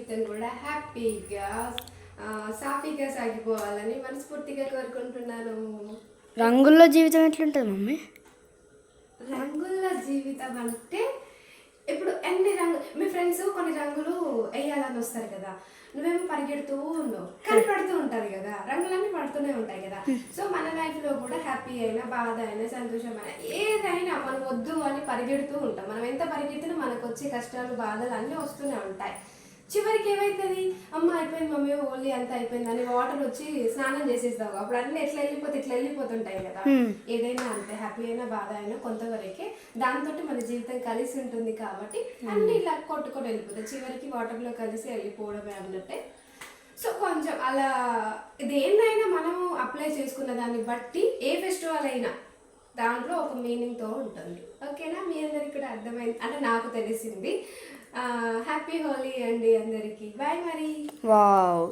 జీవితం కూడా హ్యాపీగా సాఫీగా సాగిపోవాలని మనస్ఫూర్తిగా కోరుకుంటున్నాను. రంగుల్లో జీవితం ఎట్లుంటుంది మమ్మీ? రంగుల జీవితం అంటే ఇప్పుడు ఎన్ని రంగు మీ ఫ్రెండ్స్ కొన్ని రంగులు వేయాలని వస్తారు కదా, నువ్వేమో పరిగెడుతూ ఉండవు కానీ పడుతూ ఉంటుంది కదా, రంగులన్నీ పడుతూనే ఉంటాయి కదా. సో మన లైఫ్లో కూడా హ్యాపీ అయినా బాధ అయినా సంతోషం అయినా ఏదైనా మనం వద్దు అని పరిగెడుతూ ఉంటాం. మనం ఎంత పరిగెత్తినా మనకు వచ్చే కష్టాలు బాధలు అన్నీ వస్తూనే ఉంటాయి. చివరికి ఏమవుతుంది, అమ్మ అయిపోయింది మమ్మీ ఓన్లీ అంత అయిపోయింది అని వాటర్ వచ్చి స్నానం చేసేస్తావు, అప్పుడు అన్నీ ఇట్లా వెళ్ళిపోతుంటాయి కదా. ఏదైనా అంతే, హ్యాపీ అయినా బాధ అయినా కొంతవరకే, దాంతో మన జీవితం కలిసి ఉంటుంది కాబట్టి అన్ని ఇలా కొట్టుకొని వెళ్ళిపోతాయి, చివరికి వాటర్లో కలిసి వెళ్ళిపోవడమే అన్నట్టే. సో కొంచెం అలా దేన్నైనా మనము అప్లై చేసుకున్న దాన్ని బట్టి ఏ ఫెస్టివల్ అయినా దాంట్లో ఒక మీనింగ్తో ఉంటుంది. ఓకేనా, మీ అందరికి కూడా అర్థమైంది అంటే నాకు తెలిసింది. హ్యాపీ హోలీ అండి అందరికీ. బాయ్ మరి. వావ్.